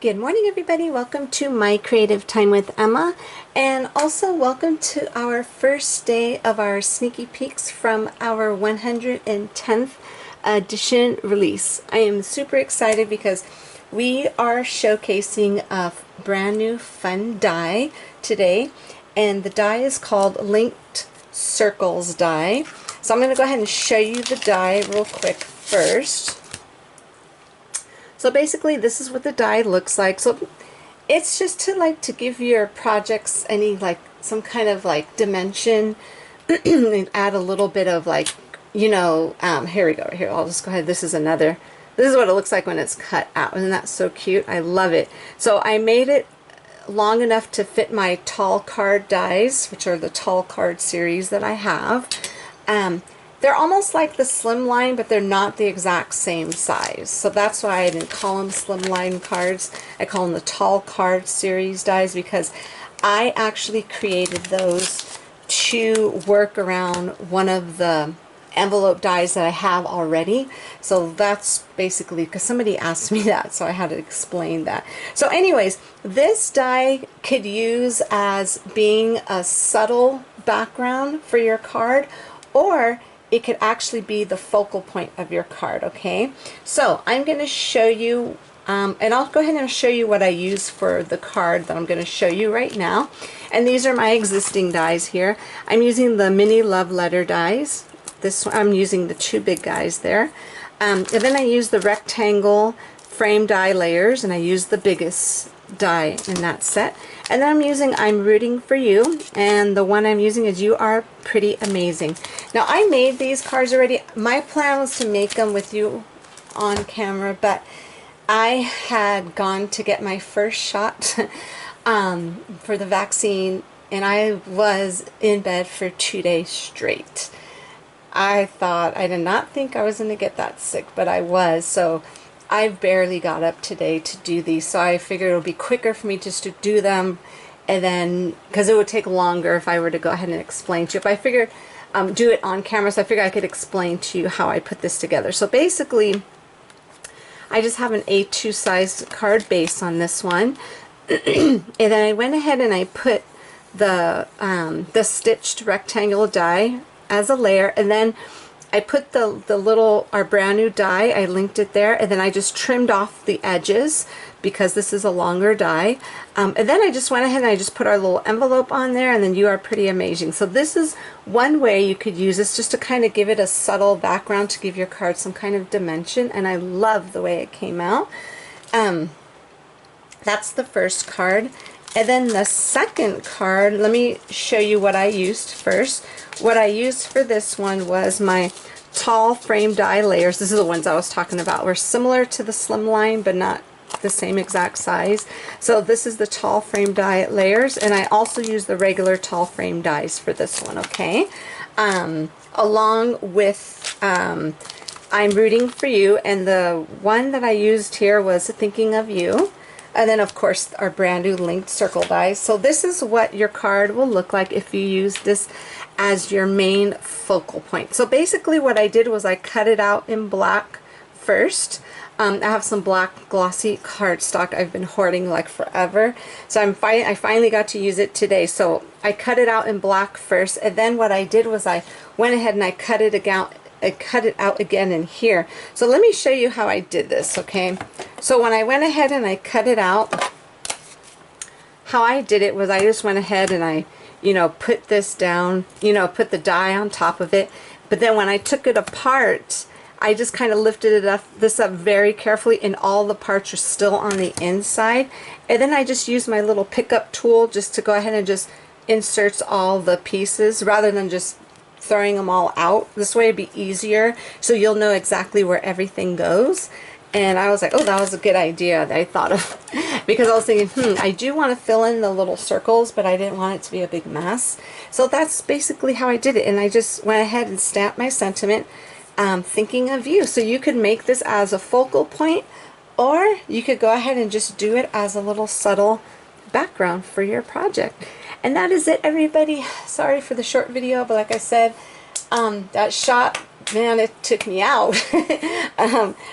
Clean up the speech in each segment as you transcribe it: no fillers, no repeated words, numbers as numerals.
Good morning, everybody. Welcome to My Creative Time with Emma, and also welcome to our first day of our sneaky peeks from our 110th edition release. I am super excited because we are showcasing a brand new fun die today, and the die is called Linked Circles die. So I'm going to go ahead and show you the die real quick first. So basically this is what the die looks like. So it's just to give your projects any some kind of dimension and add a little bit of here we go. Here, I'll just go ahead. This is what it looks like when it's cut out. Isn't that so cute? I love it. So I made it long enough to fit my tall card dies, which are the tall card series that I have. They're almost like the slimline, but they're not the exact same size. So that's why I didn't call them slimline cards. I call them the tall card series dies because I actually created those to work around one of the envelope dies that I have already. So that's basically because somebody asked me that, so I had to explain that. So anyways, this die could use as being a subtle background for your card, or it could actually be the focal point of your card. Okay, so I'm going to show you and I'll go ahead and show you what I use for the card that I'm going to show you right now. And these are my existing dies here. I'm using the mini love letter dies. This one, I'm using the two big guys there, and then I use the rectangle frame die layers, and I use the biggest die in that set. And then I'm using I'm Rooting for You, and the one I'm using is You Are Pretty Amazing. Now I made these cards already. My plan was to make them with you on camera, but I had gone to get my first shot for the vaccine, and I was in bed for 2 days straight. I did not think I was going to get that sick, but I was. So I barely got up today to do these, so I figured it would be quicker for me just to do them, and then because it would take longer if I were to go ahead and explain to you. But I figured do it on camera, so I figured I could explain to you how I put this together. So basically, I just have an A2 size card base on this one, and then I went ahead and I put the stitched rectangle die as a layer, and then I put our brand new die, I linked it there, and then I just trimmed off the edges because this is a longer die. And then I just went ahead and I just put our little envelope on there, and then You Are Pretty Amazing. So this is one way you could use this, just to kind of give it a subtle background, to give your card some kind of dimension, and I love the way it came out. That's the first card. And then the second card, let me show you what I used first. What I used for this one was my tall frame die layers. This is the ones I was talking about. We're similar to the slimline, but not the same exact size. So this is the tall frame die layers, and I also use the regular tall frame dies for this one, okay? Along with I'm Rooting for You, and the one that I used here was Thinking of You. And then, of course, our brand new linked circle dies. So this is what your card will look like if you use this as your main focal point. So basically what I did was I cut it out in black first. I have some black glossy cardstock I've been hoarding like forever. So I finally got to use it today. So I cut it out in black first, and then what I did was I went ahead and I cut it out again in here. So let me show you how I did this, okay? So when I went ahead and I cut it out, how I did it was I just went ahead and I, put this down, put the die on top of it. But then when I took it apart, I just kind of lifted this up very carefully, and all the parts are still on the inside. And then I just used my little pickup tool just to go ahead and just insert all the pieces rather than just throwing them all out. This way it'd be easier, so you'll know exactly where everything goes. And I was like, oh, that was a good idea that I thought of because I was thinking, I do want to fill in the little circles, but I didn't want it to be a big mess. So that's basically how I did it, and I just went ahead and stamped my sentiment, Thinking of You. So you could make this as a focal point, or you could go ahead and just do it as a little subtle background for your project. And that is it, everybody. Sorry for the short video, but like I said, that shot man, it took me out.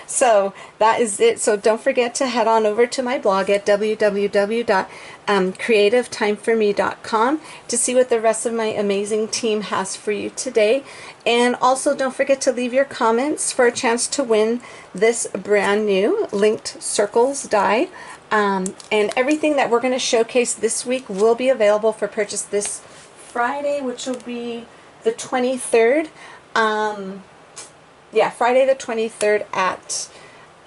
So that is it. So don't forget to head on over to my blog at www.creativetimeforme.com to see what the rest of my amazing team has for you today. And also don't forget to leave your comments for a chance to win this brand new linked circles die. And everything that we're going to showcase this week will be available for purchase this Friday, which will be the 23rd. Yeah, Friday the 23rd at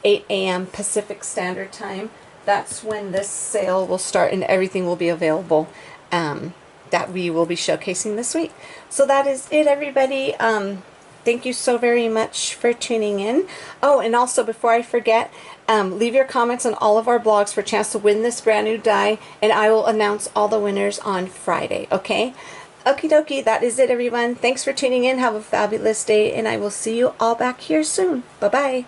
8 a.m. Pacific Standard Time. That's when this sale will start and everything will be available that we will be showcasing this week. So that is it, everybody. Thank you so very much for tuning in. Oh, and also before I forget, leave your comments on all of our blogs for a chance to win this brand new die, and I will announce all the winners on Friday, okay? Okie dokie, that is it, everyone. Thanks for tuning in. Have a fabulous day, and I will see you all back here soon. Bye-bye.